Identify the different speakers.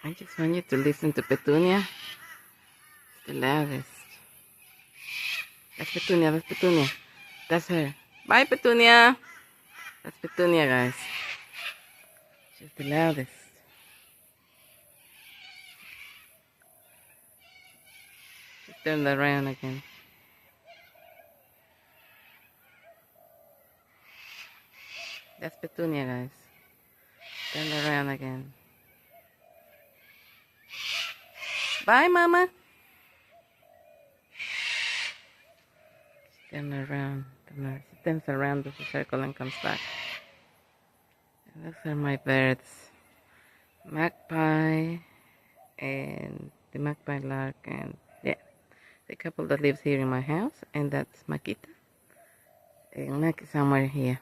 Speaker 1: I just want you to listen to Petunia. It's the loudest. That's Petunia, that's Petunia. That's her. Bye, Petunia. That's Petunia, guys. She's the loudest. She turned around again. That's Petunia, guys. Turn around again. Bye, Mama. She turns around. She turns around, does a circle, and comes back. And those are my birds. Magpie and the magpie lark, and yeah, the couple that lives here in my house, and that's Makita. And Mac is somewhere here.